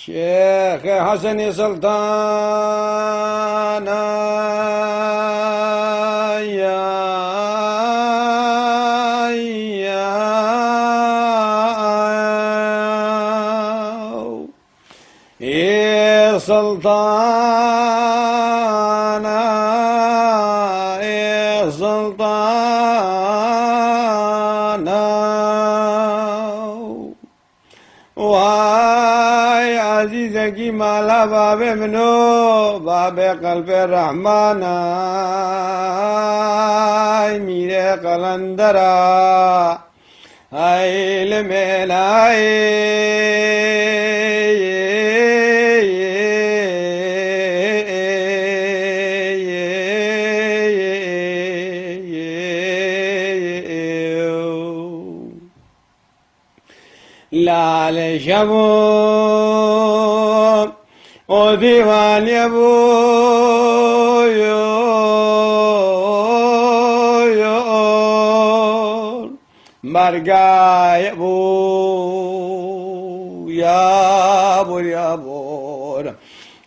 شيخ حسن سلطان يا سلطان يا سلطان وهاي عزيزك مالا باب منو باب قلب الرحمن میره قلندرا هاي لمن لال شبو وديوان يبو مرقا يبو يا بور يا بور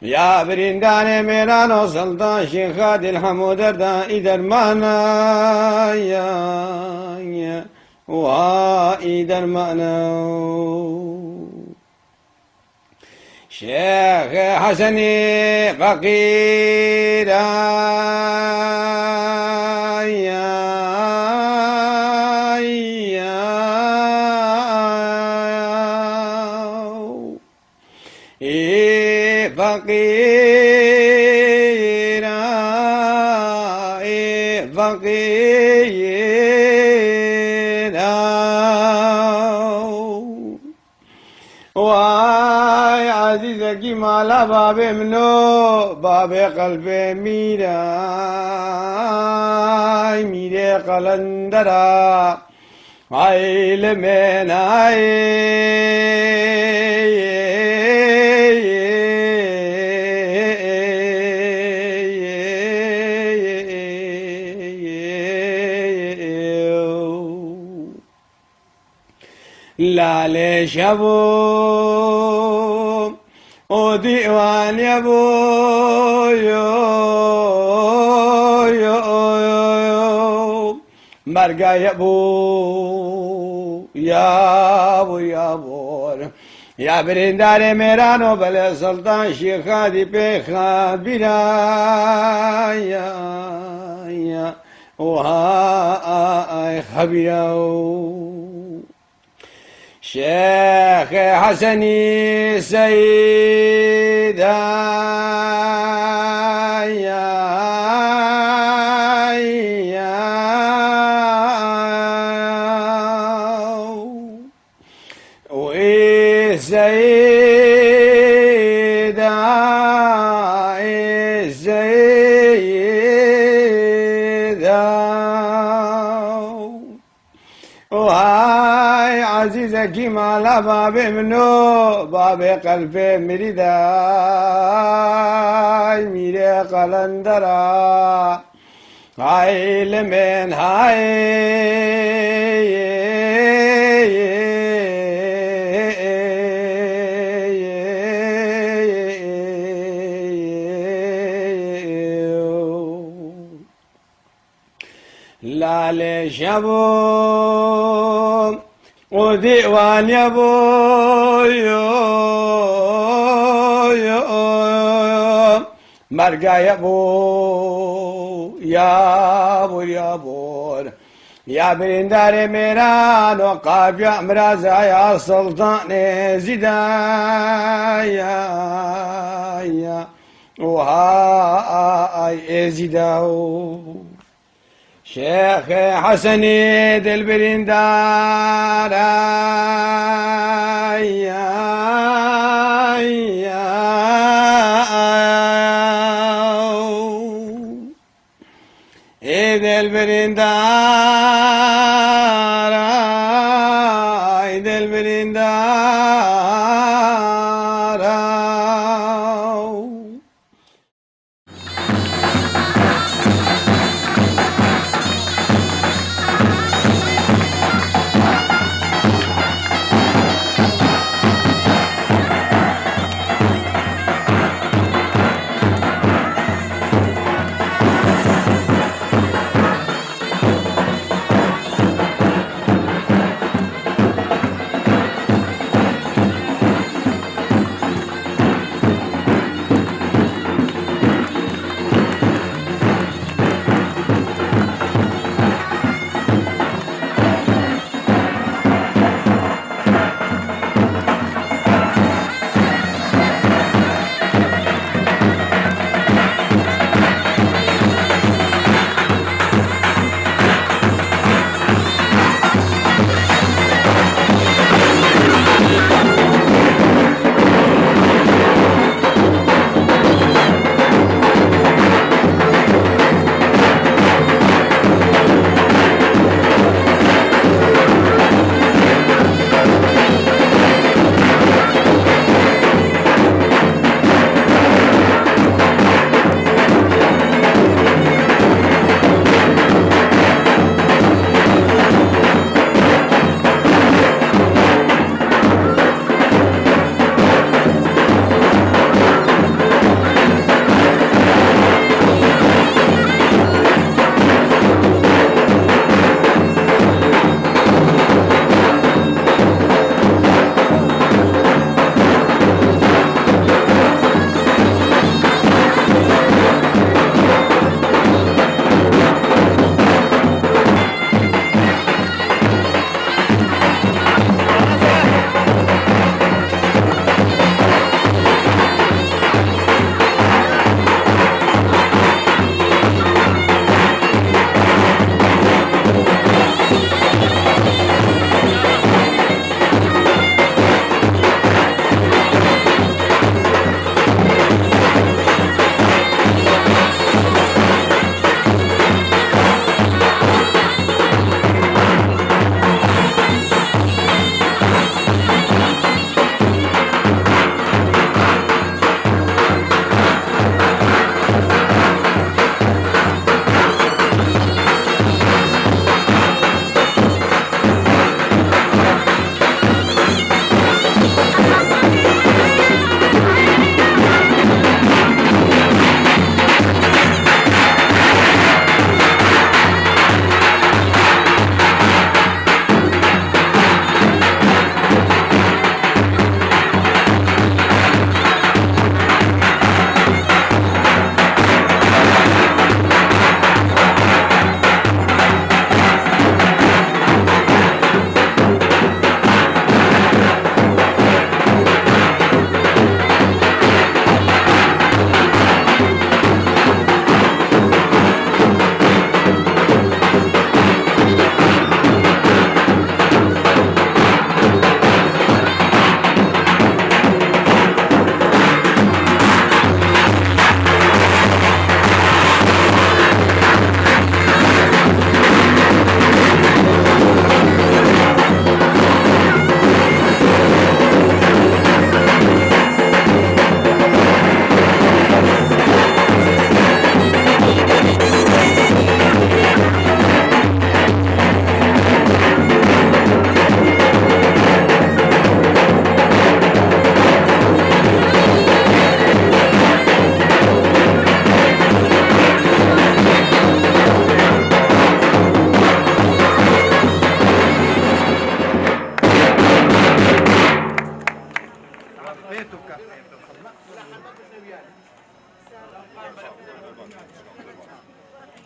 يا برندان ميرانو سلطان شيخ هادي الحمود دردان درمانا يا وإذا المعنى شيخ حسني فقيرا فقيرا واي عزيزك مالا باب منو باب قلبي ميري قلندرا هاي لمن لال شبو وديوان يبو مرقا يبو يا بو يا بور يا برندار ميرانو بل سلطان شيخ هادي بيخا بنا يا وهاي خبيو شيخ حسني سيدا وهاي عزيزك مالا باب منو باب قلبي مريداي ميري قلندرا هاي لمن لال شبو وديوان يبو مرقا يبو يا بور يا بور يا برندار ميران وقاف يا مرازا يا سلطان زيدا يا وهاي زيدا شيخ حسني دل برندار دل برندار دل برندار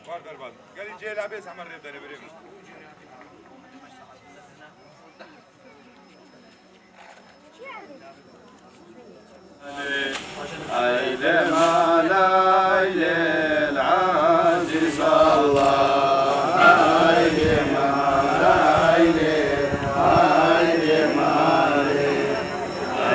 Var berbat. Gelin Ceyla Bey samar revdene vereyim. Aile malayle aziz Allah. Aile malayle, aile malayle, aile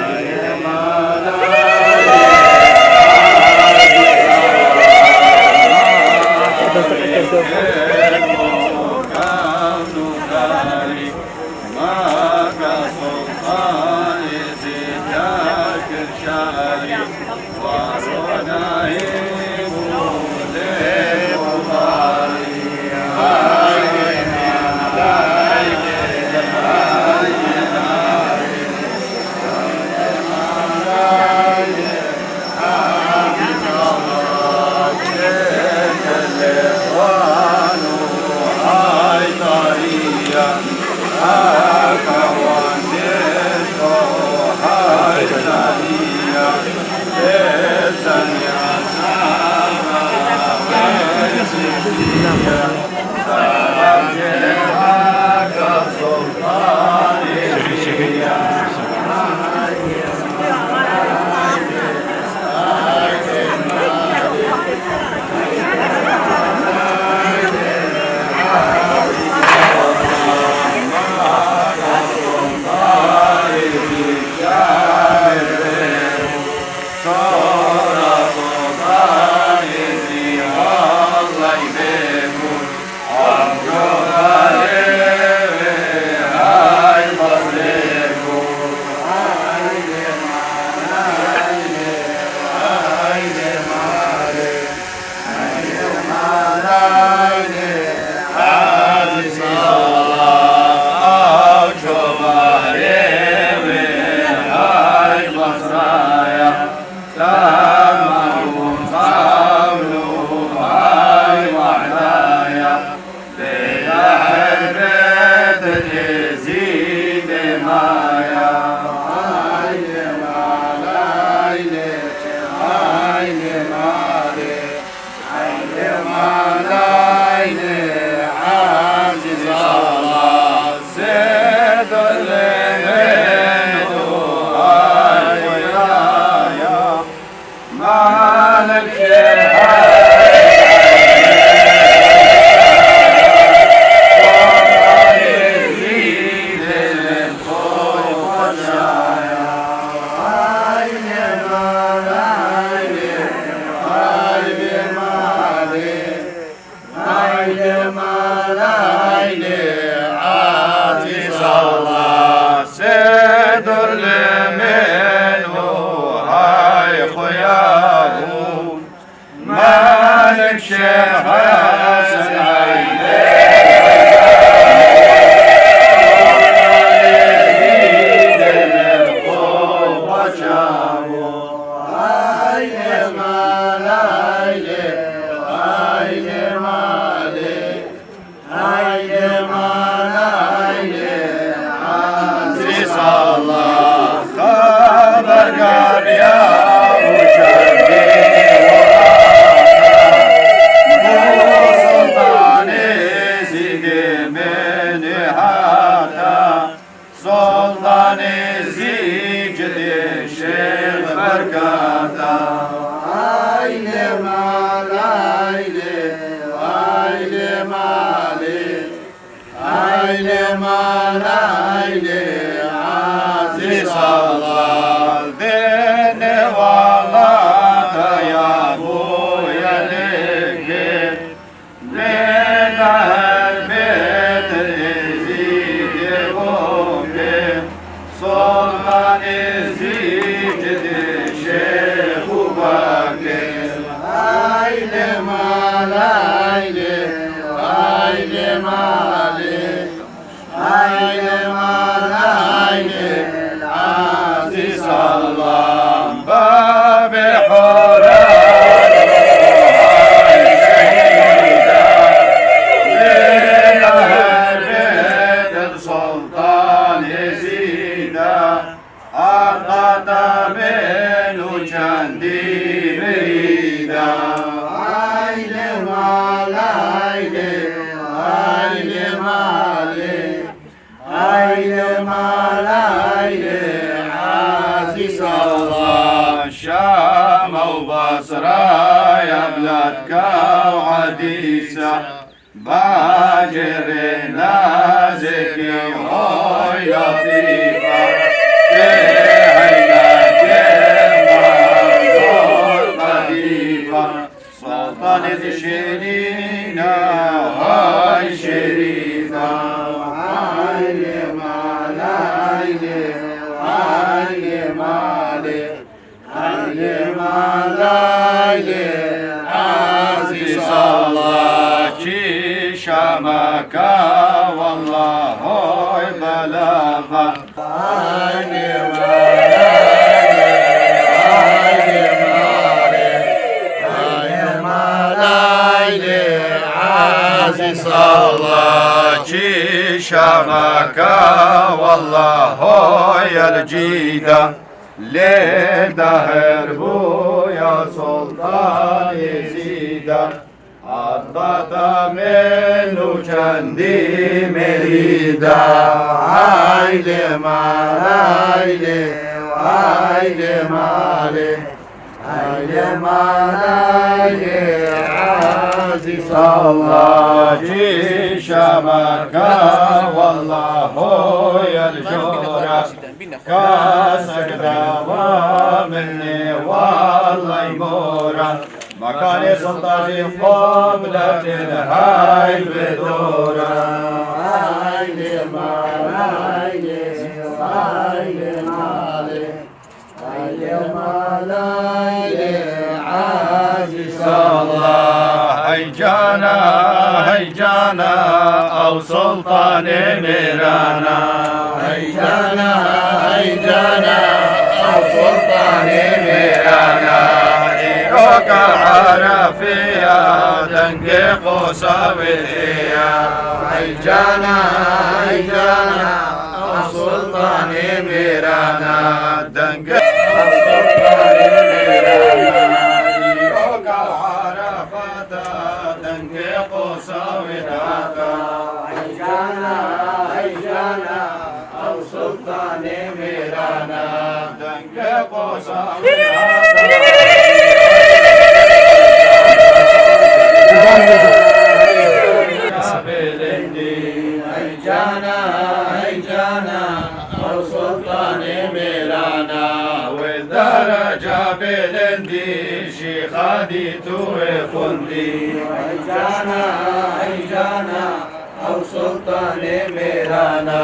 Sultan Ezida Arkada چندی بریدا آیل مال آیل آیل مال آیل مال آیل عزیز الله شام و بصره یا بلادك وعديسة باجر نازكي هوي لطيفة سلطان شيرينا هاي شريفة عالي مالايلي عالي مالي عالي مالايلي عزيز الله شي شامك والله هاي بلاغة عالي عزيز الله شي شامك والله يا الجيدة لدهر بو يا سلطان يزيدة عضت منه چندی مريدة عايل مالايل عايل مالي عايل مالايل عزيز الله جي شامك والله يا الجورة كاسك دوا مني والله يمورة مكان سلطاني قبلة الهاي بدورة عايل مالايل عايل مالي عايل مالايل عزيز الله هي جانا او سلطان ميرانا هي جانا او سلطان ميرانا روكا عرفيا دنقي قوساوية هي جانا او سلطان ميرانا دنقي سلطان ميرانا دنگ قوسا هي جانا او سلطان ميرانا والدرجة بلندي شيخادي توي خندي هي جانا او سلطان ميرانا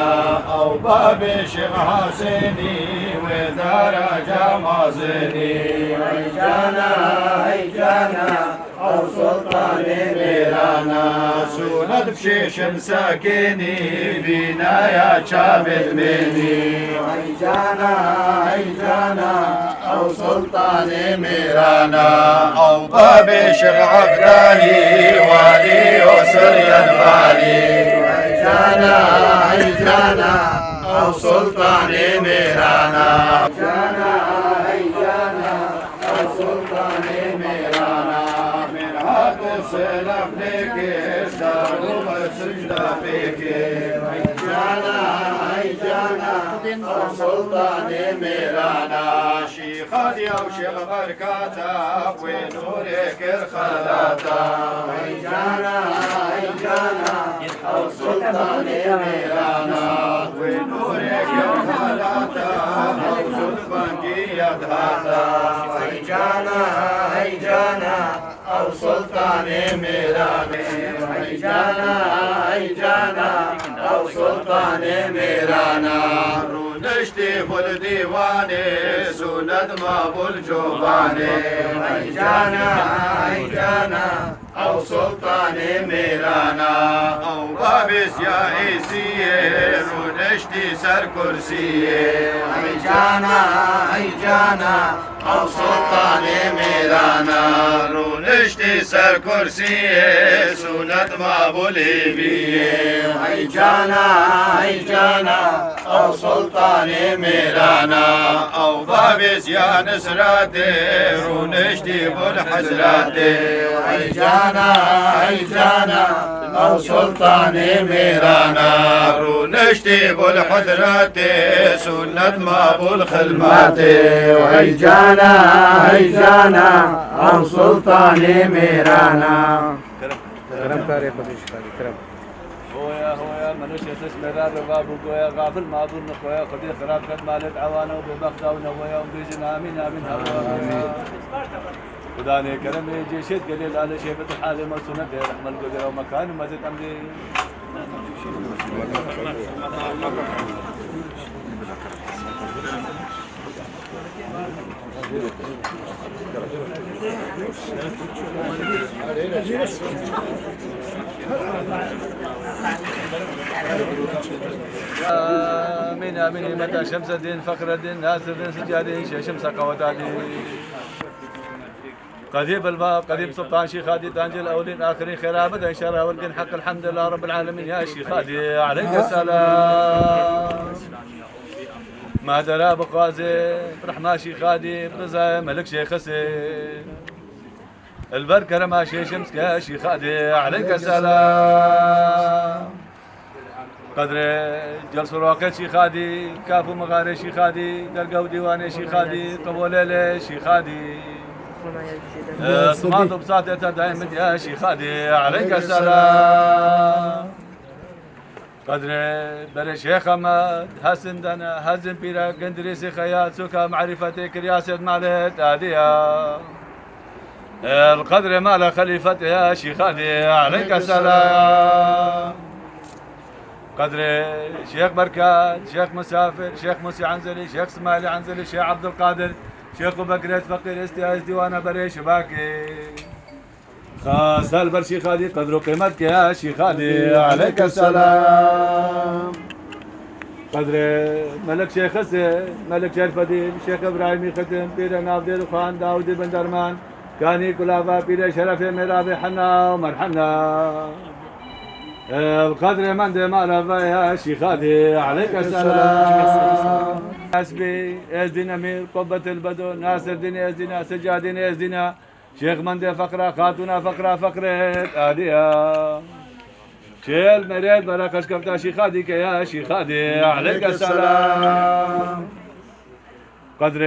او باب شيخ حسيني ودرجة مازني هي جانا او سلطان ميرانا سولد بشيش مساكيني بينا يا شامل مني هي جانا او سلطان ميرانا او باب شيخ عبدالي والي يسر ينبالي هي جانا او سلطان ميرانا هي جانا او سلطان ميرانا من هذا السلام لك استعلم السجدة فيك هي جانا او سلطان ميرانا شيخ يا وشيخ بركاته ونورك الخلاته هي جانا او سلطان ميرانا ونورك الخلاته او سلطان يدهاته هي جانا او سلطان ميرانا هي جانا او سلطان ميرانا رونشتي بول ديواني سند ما بول جواني هي جانا او سلطان ميرانا او بابس يا عيسية رونشتي سر كرسية هي جانا او سلطان میرانا رونشتی سر کرسی سنت مابولی بیه ای جانا او سلطان میرانا او باب زیان اسرات رونشتی بول حضرات ای جانا او سلطان میرانا رونشتی بول حضرات سنت مابول خدمات ای جانا او سلطان میرانا كرم كاري خديش كاري كرم هويا منوش يسس مرار بابو قويا غافل ما ظن قويا خدي خراب قد مالت عوانا وبمقطع ونويا وبيجنا امين امين هوا وداني كرم يجي شد قليل على شيبة الحالي مرسونة رحمة القدر ومكان ومزيد امدي آمين آمين متى شمس الدين فخر الدين ناصر الدين سجادين شمس قوتادي قديم الباب قديم سلطان شيخ هادي تانجي الاولين اخرين خير ابدا ان شاء الله والقن حق الحمد لله رب العالمين يا شيخ هادي عليك السلام ما درى بقازي رحمة شيخ هادي برزا ملك شيخ حسين البركة رمى شمس يا شيخ هادي عليك السلام قدر جلس روقت شيخ هادي كافو مغاري شيخ هادي قلقو ديواني شيخ هادي قبولي شيخ هادي صمات بساطة دائما يا شيخ هادي عليك السلام قدر بر شيخ أحمد حسن دنا هزم بيرا قندريسي خيال سكا معرفتك رياسة مالت هادية القدر مال خليفة يا شيخ هادي عليك السلام قدر شيخ بركات شيخ مسافر شيخ موسى عنزلي شيخ اسماعيل عنزلي شيخ عبد القادر شيخ بكرة فقير استياز ديوانا بريش باكي خاص البرشي خادي قدر قيمتك يا شيخ هادي عليك السلام قدر ملك شيخ حسين ملك شرف الدين شيخ ابراهيم ختم بير نافذ خان داود بن درمان كاني كلافا بير شرف مرابي حنا ومرحنا القدر من دي مالفا يا شيخ هادي عليك السلام حسبي ازدنا امير قبة البدو ناصر دين ازدنا سجادين ازدنا شيخ من دي فقرة خاتونا فقرة فقرة آدية شيل مريد براكش كفتا شيخ هاديك يا شيخ هادي عليك السلام قدر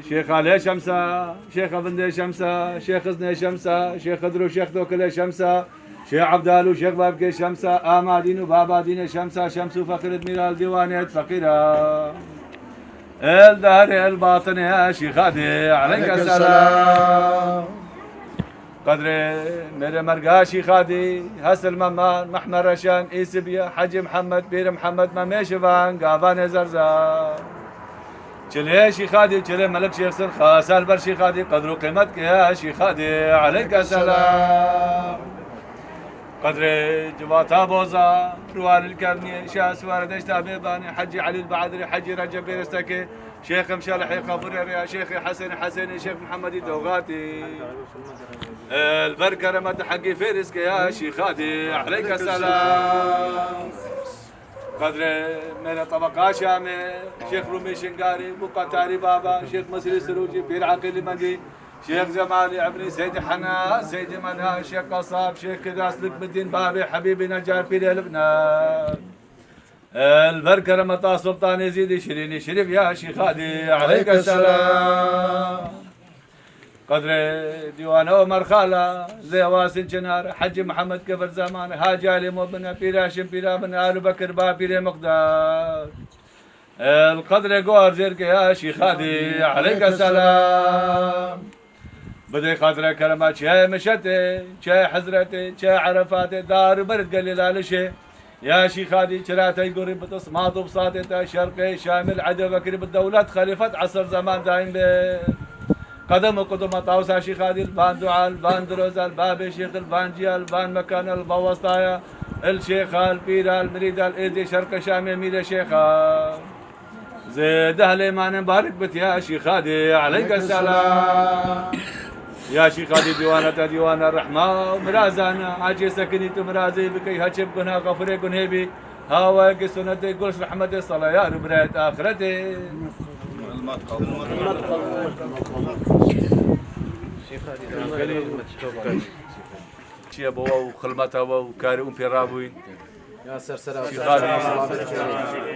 شيخ علي شمسة شيخ ابن شمسة شيخ زني شمسة شيخ خضرو شيخ دوكل شمسة شيخ عبدالو شيخ بابكي شمسة آمادين وبابا دين شمسة شمس فقير ميرال ديوانية فقيرة الدار الباطن يا شيخ هادي عليك السلام قدر مير مرقا شيخ هادي هسل ممان محمد رشان إيسبيا حجي محمد بير محمد مميشفان قافان زرزار چلي شيخ هادي چلي ملك شيخ سر خاصال بر شيخ هادي قدر قيمتك يا شيخ هادي عليك السلام قدر جواتا بوزا روان الكرني شاس واردش تابيضاني حجي علي البعدري حجي رجب بيرستكي شيخ مشالحي قبر يا شيخي حسن حسيني شيخ محمد دوغاتي البركه رمت حقي فيرسك يا شيخ هادي عليك السلام قدر من طبقة شامي شيخ رومي شنقاري بقطاري بابا شيخ مصري سروجي بير عقيل مندي شيخ جمالي عبري سيدي حنا سيدي منها شيخ قصاب شيخ كداس لك بالدين بابي حبيبي نجار بير لبنان البركة رمطا سلطان يزيد شريني شريف يا شيخ هادي عليك السلام قدر ديوان عمر خالة زي واسن شنار حج محمد كفر زمان هاجي علي مبنى بير هاشم بير ابن آل بكر بابير مقدار القدر قوار زيرك يا شيخ هادي عليك السلام بدي خاطر كلمات شاي مشتي شاي حزرتي شاي عرفاتي دار برد قليل على شيء يا شيخ هادي شراتي قريب بتصمات وبساطتي شرقي شامل عدو بكري بالدولة خليفة عصر زمان دايم به قدم قدم طاوسا شيخ هادي البان دعاء البان دروز الباب شيخ البان جيا البان مكان زيد أهلي ما نبارك بك يا شيخ هادي عليك السلام يا شيخ هادي ديوانة ديوان الرحمة مرازانا عاجي سكني تمرازي بكي هاتشب كنها غفري كنهبي هاوا قسنتي قلش رحمتي صلاة يا ربريت آخرتي شيخ أبوه وخلمته وكاري أم في رابوين يا سرسرة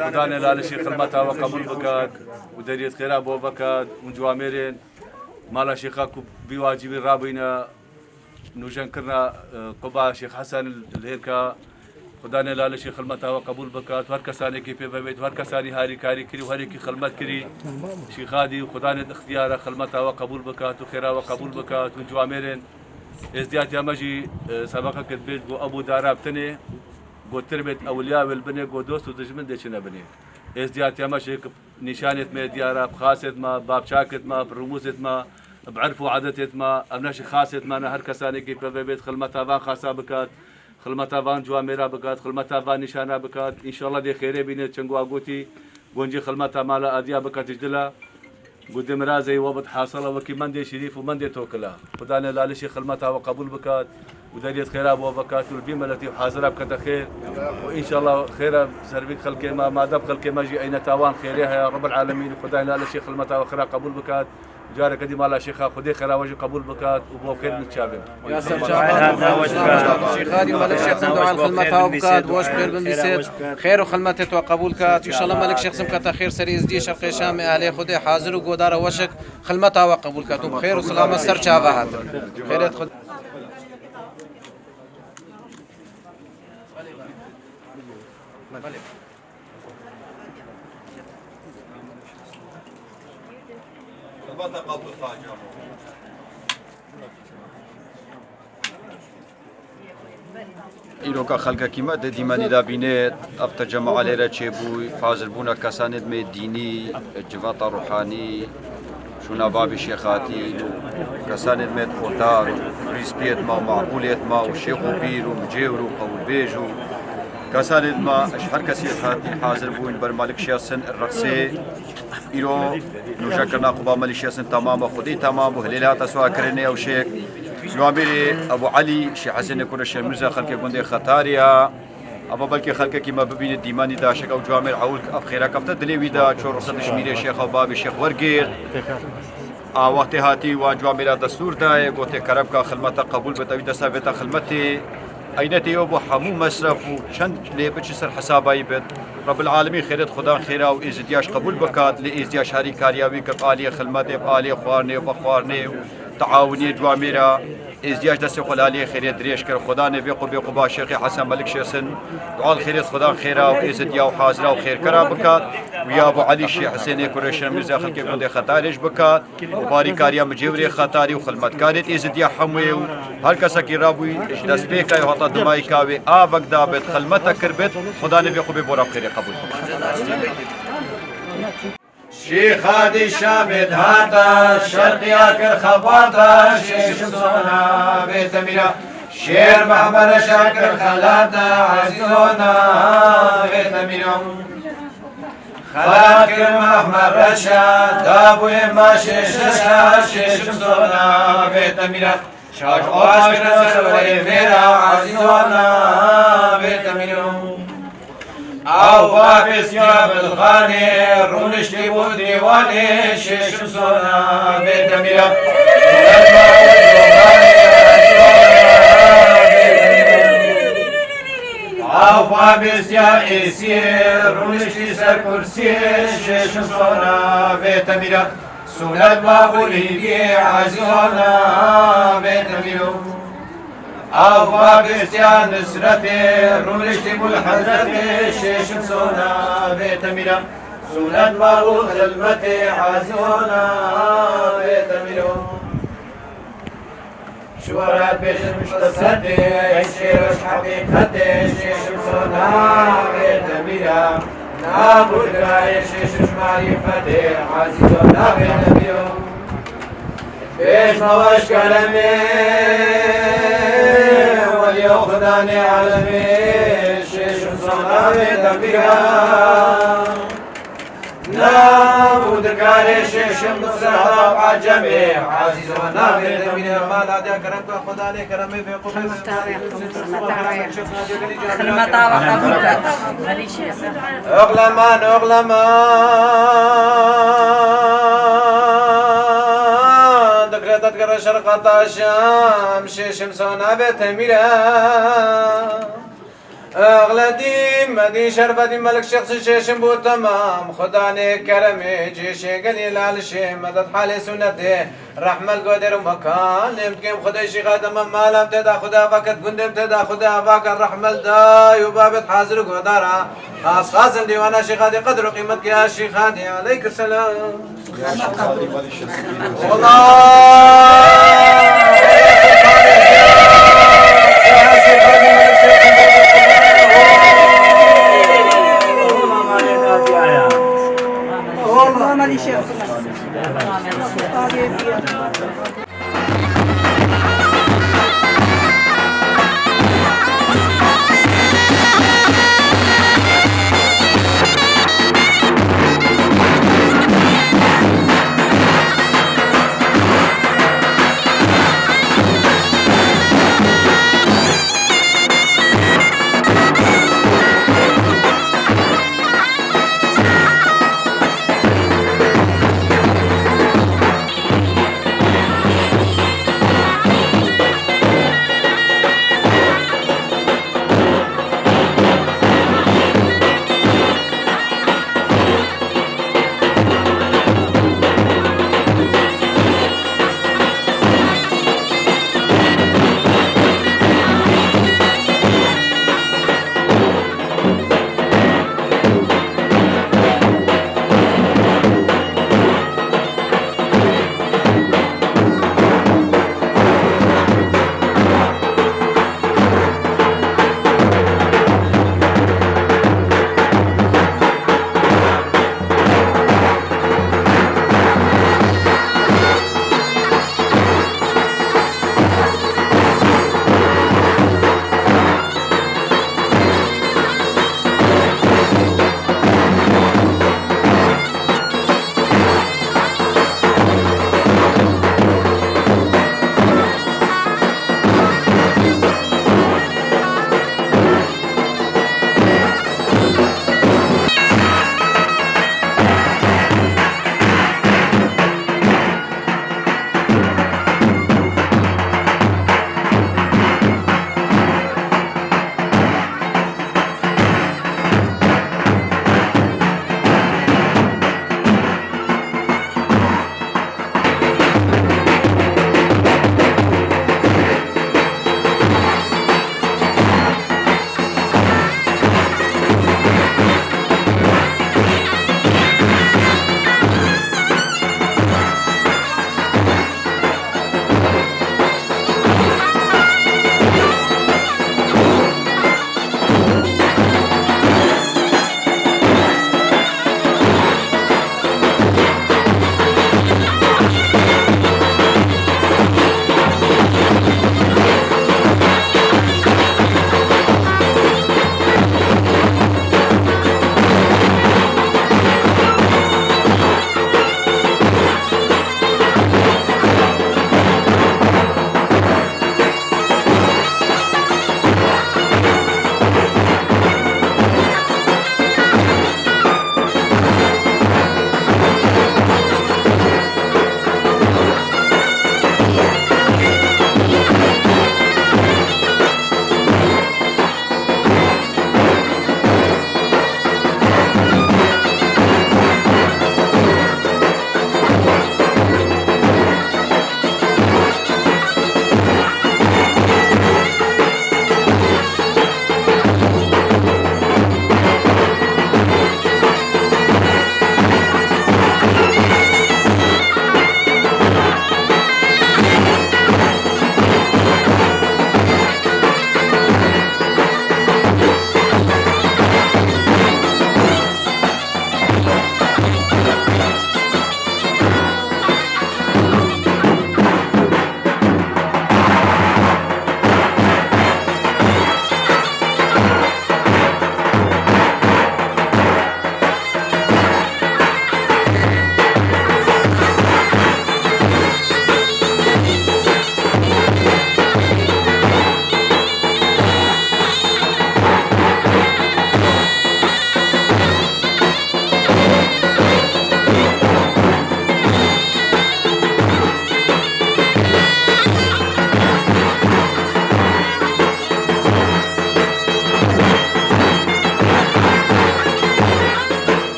خدانا لا شيخ خدمتها وقبول بكات ودريت خيرا بو بكات ونجوامرين مالا شيخاك بواجب رابينا نوجن كرنا قبا شيخ حسن الهيركا خدانا لا شيخ خدمتها وقبول بكات وهركساني كيف بيت وهركساني هاري كاري كري وهريكي خدمت كري شيخ هادي وخدانا اختيار خدمتها وقبول بكات وخيرا وقبول بكات ونجوامرين ازديات يا مجي سبقك البيت ابو داراب تني قو تربية أولياء والبنية قو دوست ودجمن ديشنا بنية ازديات يا مشيك نشانة ما ديارة بخاصة ما باب شاكت ما برموزة ما بعرفوا عادة ما أبناش خاصة ما نهر كساني كيف بيت خلمتها فان خاصة بكات خلمتها فان جواميرا بكات خلمتها فان نشانة بكات إن شاء الله دي خيري بيني تشنقوا قوتي قونجي خلمتها مالا أديا بكات تجدلا قدام رازي وبد حاصلة وكي مندي شريف ومندي توكلا خدانا لا لشي خلمتها وقبول بكات وداريت خيرا وبكات والبيمة التي حاضرة بكتا خير وإن شاء الله خيرا سربيك خلقي ما دب خلقي ما جي أين تاوان خيرها يا رب العالمين خدانا لا لشي خلمتها وخيرا قبول بكات جارك دي مالا شيخا خدي خيرا وجه قبول بكات وبو خير نتشابه يا سرجاب شيخ هادي وملك شيخ دعاء خلمتها وبكات واش خير بنديسيت خير وخلمتها وقبول كات ان شاء الله ملك شيخ سمكتا خير سري ازدي شرق شام اهلي خدي حاضر وقدار وشك خلمتها وقبول كات بخير وسلامه سر شافها خيرات خد البطل قبل الخاجة ایروکا خلقا کیما د دیمانی دا بینید افتا جماعه لیره چه بوی فاضل بونا کساند می دینی جواتا روحانی شونا باب شیخاتی کساند می خوتار ریسپیت ما معقولیت ما و شیخ و بیر و مجیور و قول بیجو کساند ما اشهر کسی خاتی حاضر بوین بر مالک شیاسن الرقصه ایرو نوشا کرنا قبا مالک شیاسن تمام خودی تمام و هلیلات سوا کرنه او شیخ جواميري ابو علي شي حسن يكون الشمرزه خلك قندي خطاريا ابو بلكي خلك كيما ببين الديماني داشك او جوامير عول افخيرا كفت دليوي دا شو رصد شميري شيخ او باب الشيخ ورقير وقت هاتي وجوامير دستور دا قوت كرب کا خدمت قبول بتوي دسابت خدمتي اينتي ابو حمو مصرف وشند ليبچ سر حسابي بد رب العالمين خيرت خدا خيرا وازدياش قبول بكات لازدياش هاري كارياوي كقالي خدمتي بالي خوارني وبخوارني تعاوني جواميرا ازدياج دست خلالي خيريت دريش كر خدا نبي قبا شيخ حسن ملك شيسن دعاء خيريت خدا خيرا وازديا وحاضره وخير كرا بكات ويا ابو علي الشيخ حسين كرش مرزا خلك قند خطارش بكات وباري كاريا مجيوري خطاري وخدمت كاريت ازديا حموي هر کس کی رابوي دست بك اي هتا دماي كاوي ابك دابت خدمت كربت خدا نبي قبا خير قبول شيخ هادي شامد هاتا شرقيا كر خباتا شيخ صونا بيت ميرا شير محمد شاكر خلاتا عزيزونا بيت ميرا خلاكر محمد رشاد دابو ما شيخ صونا بيت ميرا شاك عاشر سروي ميرا عزيزونا بيت ميرا او بابس يا بالغاني رونشتي وديواني شيش صونا بيتميرا او بابس يا اسير رونشتي سر كرسي شيش صونا بيتميرا سولاد بابولي بي عزيزونا بيتميرا او باقستيان نسرتي رولشتي بالحزرتي شيش صونا بيت ميرا سولاد بابو خلمتي عزونا بيت ميرا شورات بيش مشتصدي عشيرش حقيقتي شيش صونا بيت ميرا نابو القاي شيش معرفتي عزونا بيت ميرا بيش نواش كلامي وليأخذني عالمي شيش صنعي دبيها ودكاري شيشم بصراحة عجمي عزيز ونافي من المال هذا كرمك خدا لي كرمي في قبل اغلمان ذكرت تذكر شرقة الشام شيشم سونا بتميرا اغلدي مدي شرفتي ملك شخص شيشم بو تمام خداني كرمي جيشي قليل على شي مدد حالي سنتي رحمة القدر ومكان يمكن خدي شي خادم مالا امتدا خدا فكت قندم تدا خدا فاك الرحمة الداي وبابت حاضر قدرها خاص خاص ديوانا شي خادي قدر وقيمتك يا شي خادي عليك السلام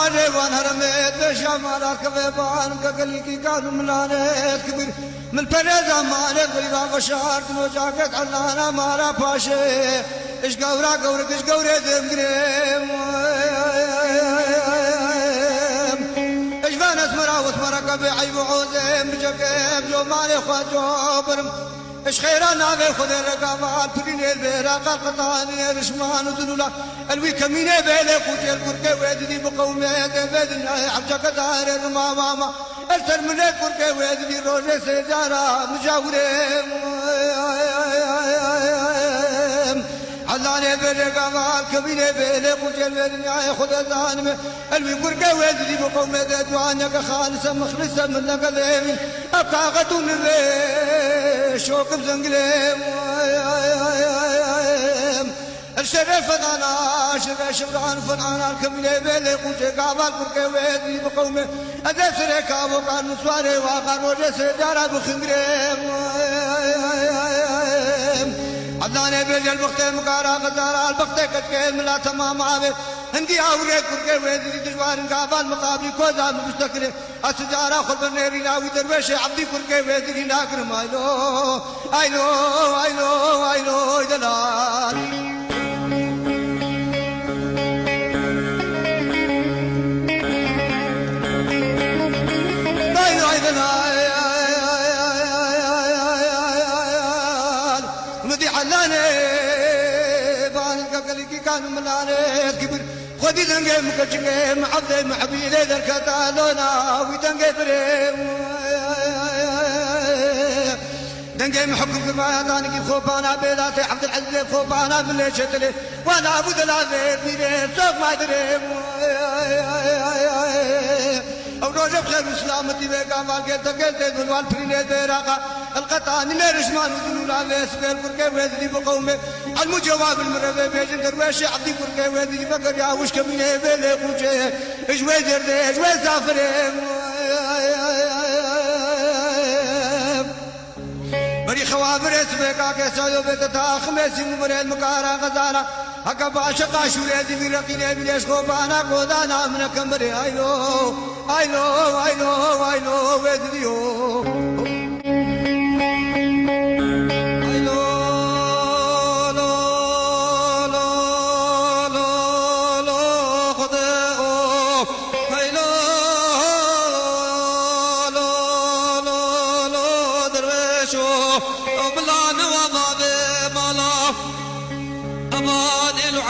واجه وان هرمت بشام على كبيبان كقلي كي كانوا ملانت كبير من فرزا مالك بلغا بشارت نوجاكت علانا مالا باشي اش قورا قورك اش قوري دم قريم اش بان اسمرا واسمرا قبي عيب وعوزم بجكب جو مالي خواجو برم اش خيرانا في خذ الرقابات تريني البيراق القطاني رشمان ودلولا الوي كميني بيلي قوتي البركي ويدني بقومي بيدني حبجك دار الماما التر من البركي ويدني روجي سيجارة مجاوري علاني بالرقابات كميني بيلي قوتي البيدني خذ الزانمي الوي بركي ويدني بقومي دوانك خالصة مخلصة من لك ذيمين أبقى غدون شوق بزنقليم الشرف فضانا شبران فضانا الكميني بيلي قوتي قابل بركي ويدني بقومي أدى سريكا وقال نسواري وقال وجه سيدارة بخنقريم عدناني بيجي البختي مقارا غزارة البختي كتكين ملا تمام عابد هندي عوريك بركي ويدني دجوار قابل مقابلي كوزا مستقلي السجارة خل بالنيري ناوي درويشي عبدي بركي ويدني ناكرم ايلو دلال كانوا ملانيت كبر خدي دنجي مكجنجي معبدي محبيلي دركتالونا ويدنجي بريم دنجي محبكم كما يداني خوبانا بيلاتي عبد العزيز خوبانا من اللي شتلي وانا ابو دلالي بيلي سوق ما دريم او روجه بخير وسلامتي بيقام والكي تقلتي دنوان فريني بيراقا القطاني لرشمان ودلولا بيسبيل بركي ويدني بقومي المجواب المربي بيجن درويشي عبدي بركي ويدني بقر يا وش كميني بيلي قوشي اجوي دردي اجوي سافرين بري خوابر اسبيكا كيسايو بيتتا خميسي مبرين مكارا غزالا هكا باشقا شوريدي بيرقيني بليش خوبانا قودانا من كمبري ايلو ويدنيو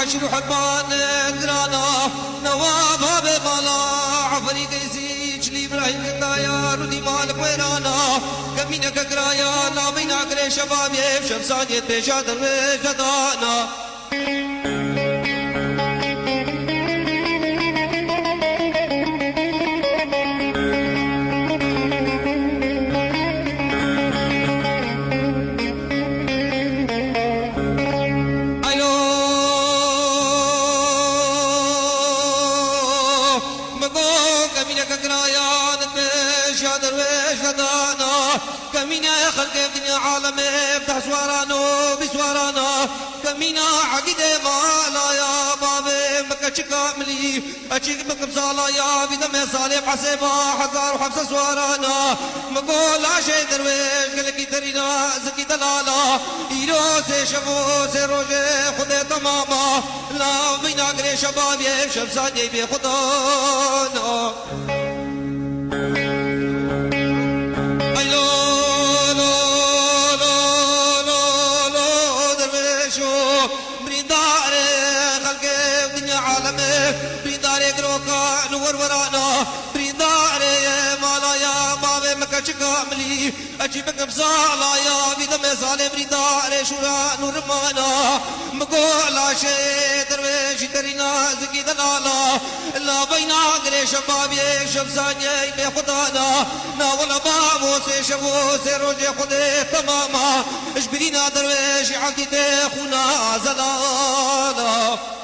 عشر حبان قرانا نوابها بمالا عفري قيسيج لي ابراهيم الطيار ودي مالك ويرانا كمينك قرايا لا بينك لي شباب يف شمسانية بيشادر وجدانا كمينا خلق الدنيا عالم افتح سوارانو بسوارانو كمينا عقيدة مالا يا بابي مكة شكاملي أشيك مكة بصالا يا بدم صالح حسيبا حزار وحفصة سوارانا مقول عشي درويش قلقي ترينا زكي دلالا إيرو سي شفو سي روجي خده تماما لا بينا قري شبابي شمساني بي خدانا نور ورانا بريداري مالا يا بابي مكة شكاملي أجيبك بصالا يا بدم صالي بريداري شورا نور مانا مقول عشي درويشي ترينا زكي دلالا لا بينا قري شبابي شمساني بخدانا ناولا بابو سي شبو سي روجي خدي تماما اجبرينا درويشي عبدي تخونا زلالا